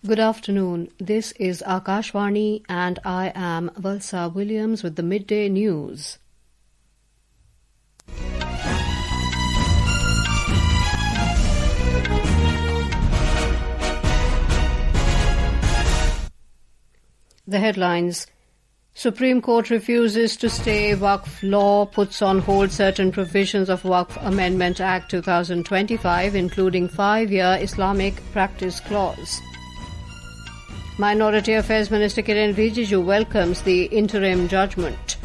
Good afternoon. This is Akashvani and I am Valsa Williams with the midday news. The headlines. Supreme Court refuses to stay Waqf law, puts on hold certain provisions of Waqf Amendment Act 2025, including 5-year Islamic practice clause. Minority Affairs Minister Kiren Rijiju welcomes the interim judgement.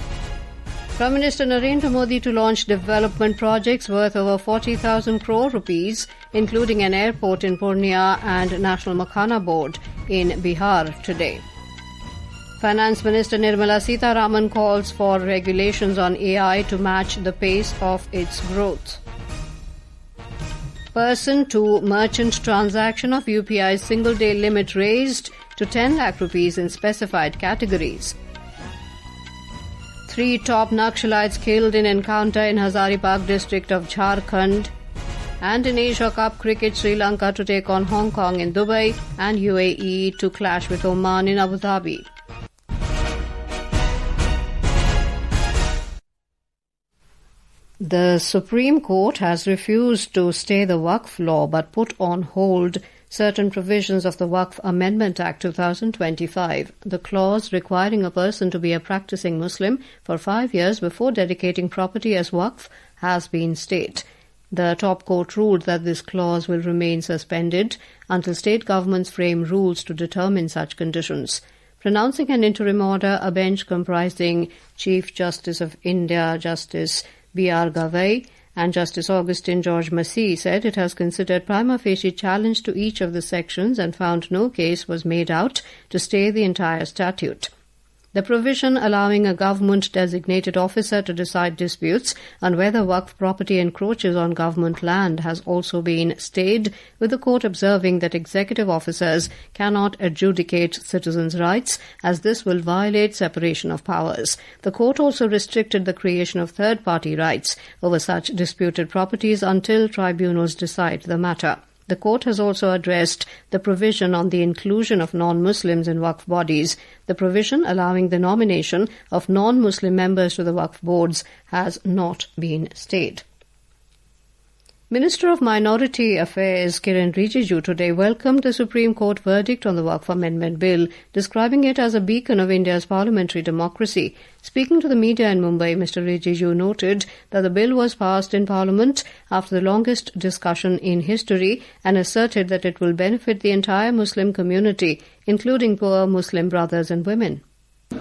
Prime Minister Narendra Modi to launch development projects worth over 40,000 crore rupees, including an airport in Purnea and National Makhana board in Bihar today. Finance Minister Nirmala Sitharaman calls for regulations on AI to match the pace of its growth. Person-to-merchant transaction of UPI's single-day limit raised to 10 lakh rupees in specified categories. 3 top Naxalites killed in encounter in Hazaribagh district of Jharkhand. And in Asia Cup cricket, Sri Lanka to take on Hong Kong in Dubai and UAE to clash with Oman in Abu Dhabi. The Supreme Court has refused to stay the Waqf law but put on hold certain provisions of the Waqf Amendment Act 2025. The clause requiring a person to be a practicing Muslim for 5 years before dedicating property as Waqf has been stayed. The top court ruled that this clause will remain suspended until state governments frame rules to determine such conditions. Pronouncing an interim order, a bench comprising Chief Justice of India, Justice B.R. Gavai, and Justice Augustine George Massey said it has considered prima facie challenge to each of the sections and found no case was made out to stay the entire statute. The provision allowing a government-designated officer to decide disputes on whether Waqf property encroaches on government land has also been stayed, with the court observing that executive officers cannot adjudicate citizens' rights, as this will violate separation of powers. The court also restricted the creation of third-party rights over such disputed properties until tribunals decide the matter. The court has also addressed the provision on the inclusion of non-Muslims in Waqf bodies. The provision allowing the nomination of non-Muslim members to the Waqf boards has not been stayed. Minister of Minority Affairs Kiren Rijiju today welcomed the Supreme Court verdict on the Waqf Amendment Bill, describing it as a beacon of India's parliamentary democracy. Speaking to the media in Mumbai, Mr. Rijiju noted that the bill was passed in Parliament after the longest discussion in history and asserted that it will benefit the entire Muslim community, including poor Muslim brothers and women.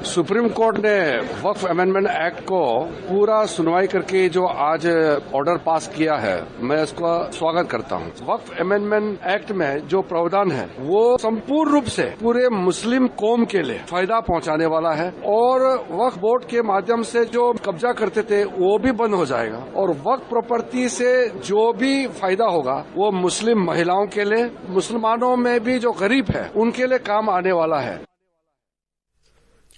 Supreme court ने वक्फ amendment act को पूरा सुनवाई करके जो आज order pass किया है, मैं इसका स्वागत करता हूं। वक्फ अमेंडमेंट एक्ट में जो प्रावधान है वो संपूर्ण रूप से पूरे मुस्लिम कौम के लिए फायदा पहुंचाने वाला है और वक्फ बोर्ड के माध्यम से जो कब्जा करते थे वो भी बंद हो जाएगा और वक्फ प्रॉपर्टी से जो भी फायदा होगा वो मुस्लिम महिलाओं के लिए, मुसलमानों में भी जो गरीब है उनके लिए काम आने वाला है।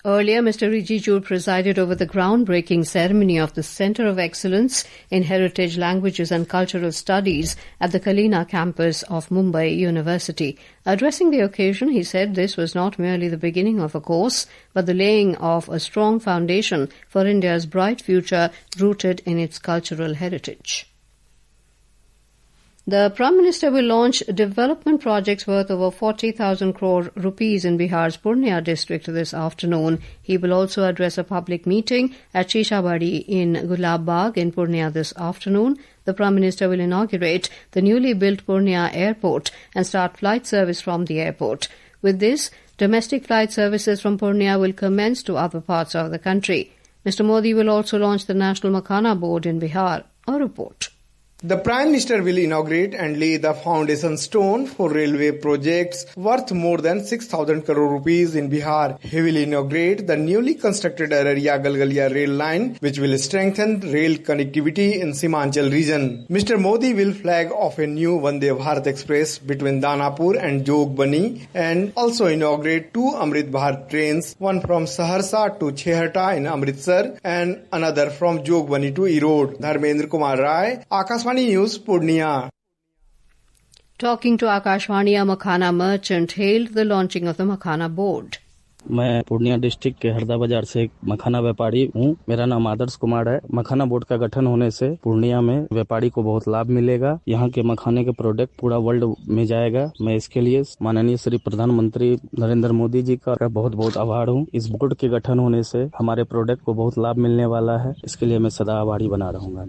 Earlier, Mr. Rijiju presided over the groundbreaking ceremony of the Centre of Excellence in Heritage Languages and Cultural Studies at the Kalina campus of Mumbai University. Addressing the occasion, he said this was not merely the beginning of a course, but the laying of a strong foundation for India's bright future rooted in its cultural heritage. The Prime Minister will launch development projects worth over 40,000 crore rupees in Bihar's Purnea district this afternoon. He will also address a public meeting at Shishabadi in Gulab Bagh in Purnea this afternoon. The Prime Minister will inaugurate the newly built Purnea airport and start flight service from the airport. With this, domestic flight services from Purnea will commence to other parts of the country. Mr. Modi will also launch the National Makhana board in Bihar. A report. The Prime Minister will inaugurate and lay the foundation stone for railway projects worth more than 6,000 crore rupees in Bihar. He will inaugurate the newly constructed Araria-Galgalia rail line, which will strengthen rail connectivity in Simanchal region. Mr. Modi will flag off a new Vande Bharat Express between Danapur and Jogbani and also inaugurate 2 Amrit Bharat trains, one from Saharsa to Chehata in Amritsar and another from Jogbani to Erode. Dharmendra Kumar Rai, Akashvani News, Purnea. Talking to Akashvani, a Makhana merchant hailed the launching of the Makhana board. मैं Purnia district के हरदा बाजार से मखाना व्यापारी हूँ। मेरा नाम आदर्श कुमार है। मखाना board का गठन होने से पूर्णिया में व्यापारी को बहुत लाभ मिलेगा। यहाँ के मखाने के प्रोडक्ट पूरा वर्ल्ड में जाएगा। मैं इसके लिए माननीय श्री प्रधानमंत्री नरेंद्र मोदी जी का बहुत बहुत आभार हूँ। इस बोर्ड के गठन होने से हमारे प्रोडक्ट को बहुत लाभ मिलने वाला है। इसके लिए मैं सदा आभारी बना रहूंगा।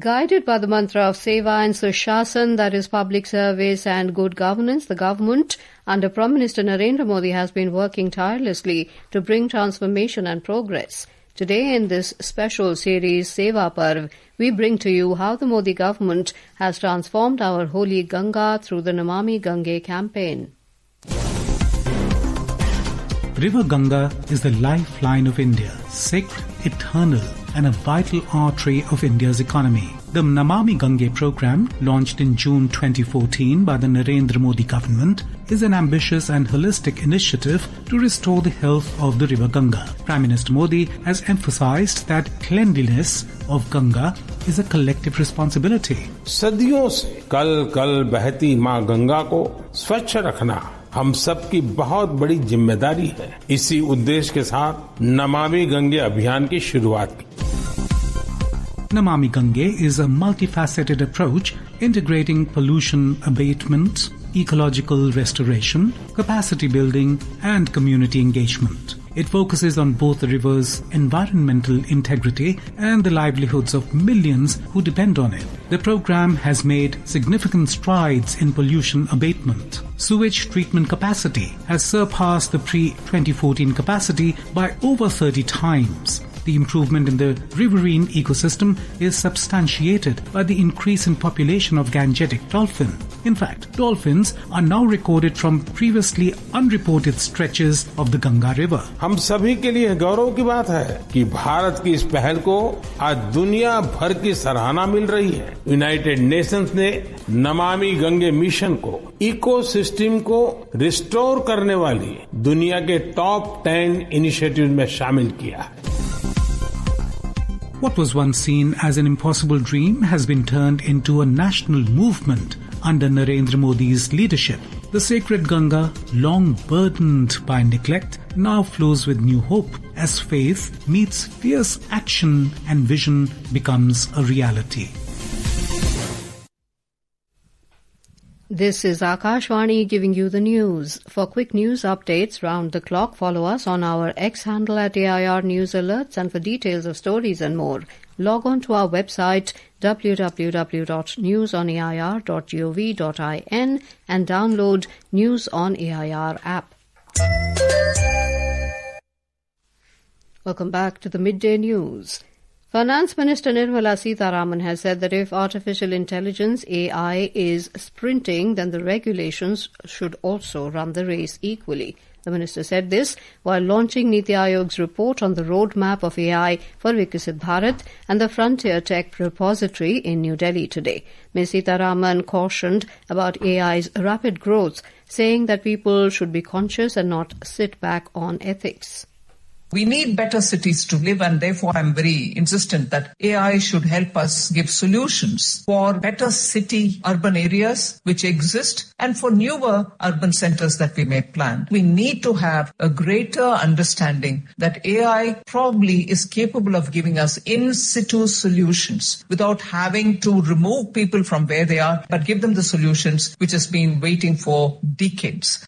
Guided by the mantra of Seva and Sushasan, that is public service and good governance, the government under Prime Minister Narendra Modi has been working tirelessly to bring transformation and progress. Today in this special series, Seva Parv, we bring to you how the Modi government has transformed our holy Ganga through the Namami Gange campaign. River Ganga is the lifeline of India, sacred, eternal, and a vital artery of India's economy. The Namami Gange program, launched in June 2014 by the Narendra Modi government, is an ambitious and holistic initiative to restore the health of the river Ganga. Prime Minister Modi has emphasized that cleanliness of Ganga is a collective responsibility. सदियों से कल कल बहती मां गंगा को स्वच्छ रखना हम सबकी बहुत बड़ी जिम्मेदारी है। इसी उद्देश्य के साथ नमामि गंगे अभियान की शुरुआत की। Namami Gange is a multifaceted approach integrating pollution abatement, ecological restoration, capacity building, and community engagement. It focuses on both the river's environmental integrity and the livelihoods of millions who depend on it. The program has made significant strides in pollution abatement. Sewage treatment capacity has surpassed the pre-2014 capacity by over 30 times. The improvement in the riverine ecosystem is substantiated by the increase in population of Gangetic dolphin. In fact, dolphins are now recorded from previously unreported stretches of the Ganga River. हम सभी के लिए गौरव की बात है कि भारत की इस पहल को आज दुनिया भर की सराहना मिल रही है। यूनाइटेड नेशंस ने नमामि गंगे मिशन को इकोसिस्टम को रिस्टोर करने वाली दुनिया के टॉप 10 इनिशिएटिव में शामिल किया है। What was once seen as an impossible dream has been turned into a national movement under Narendra Modi's leadership. The sacred Ganga, long burdened by neglect, now flows with new hope as faith meets fierce action and vision becomes a reality. This is Akashvani giving you the news. For quick news updates round the clock, follow us on our X handle at AIR News Alerts, and for details of stories and more, log on to our website www.newsonair.gov.in and download News on AIR app. Welcome back to the Midday News. Finance Minister Nirmala Sitharaman has said that if artificial intelligence AI is sprinting, then the regulations should also run the race equally. The minister said this while launching Niti Aayog's report on the roadmap of AI for Viksit Bharat and the Frontier Tech Repository in New Delhi today. Ms. Sitharaman cautioned about AI's rapid growth, saying that people should be conscious and not sit back on ethics. We need better cities to live, and therefore I'm very insistent that AI should help us give solutions for better city urban areas which exist and for newer urban centers that we may plan. We need to have a greater understanding that AI probably is capable of giving us in situ solutions without having to remove people from where they are, but give them the solutions which has been waiting for decades.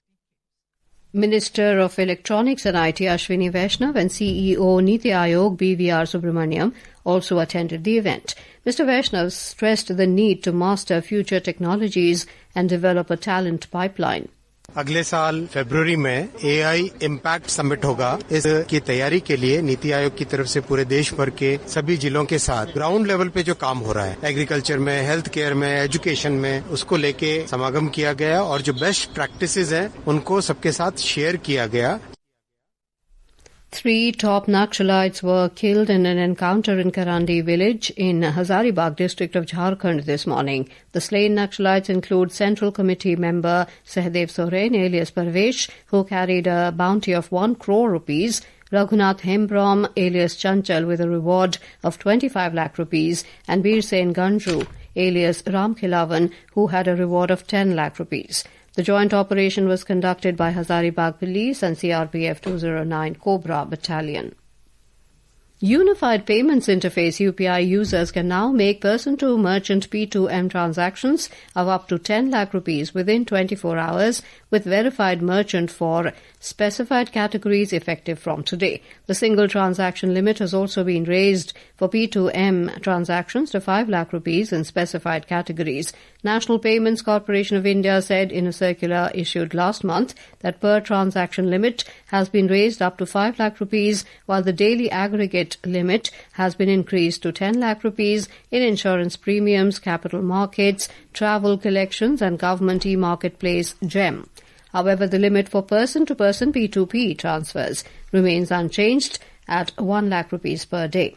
Minister of Electronics and IT Ashwini Vaishnav and CEO Niti Aayog BVR Subramaniam also attended the event. Mr. Vaishnav stressed the need to master future technologies and develop a talent pipeline. अगले साल फरवरी में AI impact summit होगा। इसकी तैयारी के लिए नीति आयोग की तरफ से पूरे देश भर के सभी जिलों के साथ ग्राउंड लेवल पे जो काम हो रहा है, एग्रीकल्चर में, हेल्थ केयर में, एजुकेशन में, उसको लेके समागम किया गया और जो बेस्ट प्रैक्टिसेस हैं उनको सबके साथ शेयर किया गया। 3 top Naxalites were killed in an encounter in Karandi village in Hazaribagh district of Jharkhand this morning. The slain Naxalites include Central Committee member Sahdev Soren alias Parvesh, who carried a bounty of 1 crore rupees, Raghunath Hembrom alias Chanchal with a reward of 25 lakh rupees, and Bir Sen Ganju alias Ram Khilawan, who had a reward of 10 lakh rupees. The joint operation was conducted by Hazaribagh Police and CRPF 209 Cobra Battalion. Unified Payments Interface UPI users can now make person-to-merchant P2M transactions of up to 10 lakh rupees within 24 hours with verified merchant for specified categories effective from today. The single transaction limit has also been raised for P2M transactions to 5 lakh rupees in specified categories. National Payments Corporation of India said in a circular issued last month that per transaction limit has been raised up to 5 lakh rupees, while the daily aggregate limit has been increased to 10 lakh rupees in insurance premiums, capital markets, travel collections and government e-marketplace GEM. However, the limit for person-to-person P2P transfers remains unchanged at 1 lakh rupees per day.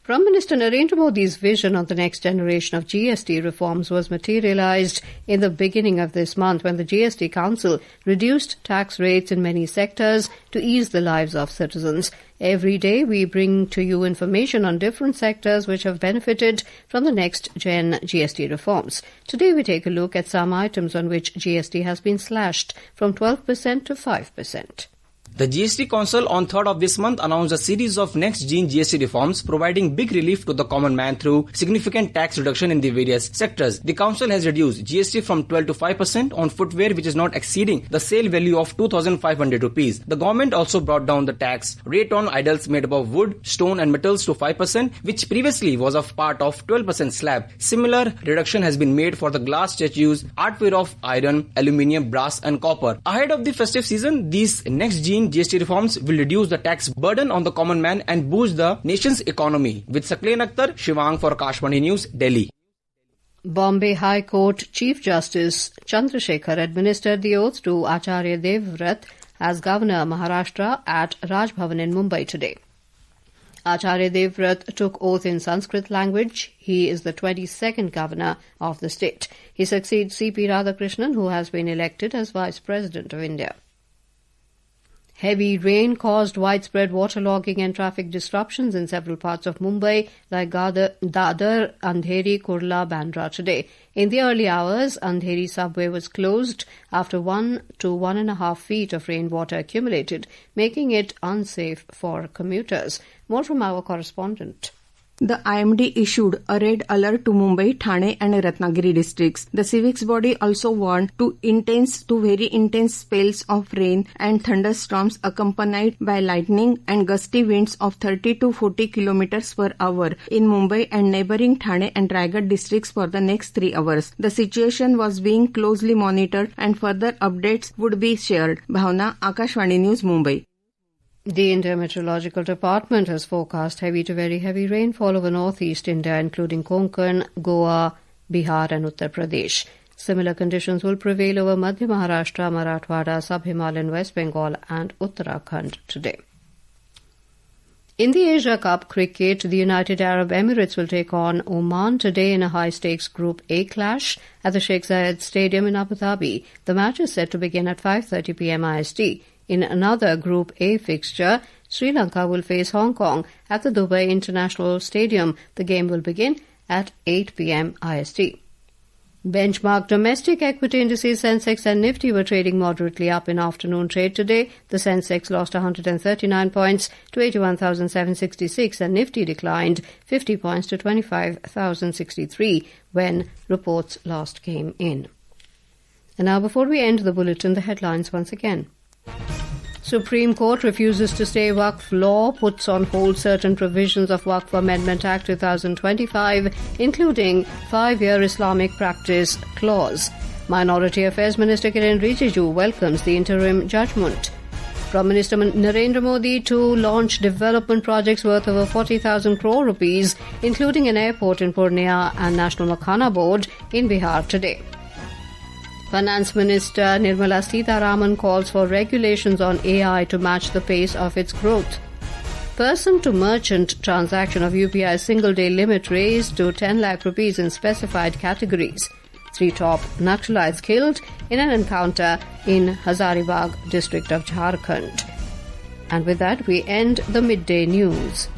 Prime Minister Narendra Modi's vision on the next generation of GST reforms was materialized in the beginning of this month when the GST Council reduced tax rates in many sectors to ease the lives of citizens. Every day we bring to you information on different sectors which have benefited from the next-gen GST reforms. Today we take a look at some items on which GST has been slashed from 12% to 5%. The GST Council on 3rd of this month announced a series of next-gen GST reforms providing big relief to the common man through significant tax reduction in the various sectors. The Council has reduced GST from 12 to 5% on footwear which is not exceeding the sale value of 2,500 rupees. The government also brought down the tax rate on idols made up of wood, stone and metals to 5%, which previously was of part of 12% slab. Similar reduction has been made for the glass statues, artware of iron, aluminium, brass and copper. Ahead of the festive season, these next-gen GST reforms will reduce the tax burden on the common man and boost the nation's economy. With Sakleen Akhtar, Shivang for Akashvani News, Delhi. Bombay High Court Chief Justice Chandrasekhar administered the oath to Acharya Devvrat as Governor Maharashtra at Raj Bhavan in Mumbai today. Acharya Devvrat took oath in Sanskrit language. He is the 22nd governor of the state. He succeeds C.P. Radhakrishnan, who has been elected as Vice President of India. Heavy rain caused widespread waterlogging and traffic disruptions in several parts of Mumbai, like Dadar, Andheri, Kurla, Bandra today. In the early hours, Andheri subway was closed after 1 to 1.5 feet of rainwater accumulated, making it unsafe for commuters. More from our correspondent. The IMD issued a red alert to Mumbai, Thane and Ratnagiri districts. The civics body also warned to very intense spells of rain and thunderstorms accompanied by lightning and gusty winds of 30 to 40 kilometers per hour in Mumbai and neighboring Thane and Raigad districts for the next 3 hours. The situation was being closely monitored and further updates would be shared. Bhavna, Akashvani News, Mumbai. The India Meteorological Department has forecast heavy to very heavy rainfall over northeast India, including Konkan, Goa, Bihar and Uttar Pradesh. Similar conditions will prevail over Madhya Maharashtra, Marathwada, Sub-Himalayan West Bengal and Uttarakhand today. In the Asia Cup cricket, the United Arab Emirates will take on Oman today in a high-stakes Group A clash at the Sheikh Zayed Stadium in Abu Dhabi. The match is set to begin at 5:30 p.m. IST. In another Group A fixture, Sri Lanka will face Hong Kong at the Dubai International Stadium. The game will begin at 8 p.m. IST. Benchmark domestic equity indices Sensex and Nifty were trading moderately up in afternoon trade today. The Sensex lost 139 points to 81,766 and Nifty declined 50 points to 25,063 when reports last came in. And now before we end the bulletin, the headlines once again. Supreme Court refuses to stay Waqf law, puts on hold certain provisions of Waqf Amendment Act 2025, including 5-year Islamic practice clause. Minority Affairs Minister Kiren Rijiju welcomes the interim judgement. Prime Minister Narendra Modi to launch development projects worth over 40,000 crore rupees, including an airport in Purnea and National Makhana board in Bihar today. Finance Minister Nirmala Sitharaman calls for regulations on AI to match the pace of its growth. Person-to-merchant transaction of UPI single-day limit raised to 10 lakh rupees in specified categories. 3 top Naxalites killed in an encounter in Hazaribagh district of Jharkhand. And with that, we end the midday news.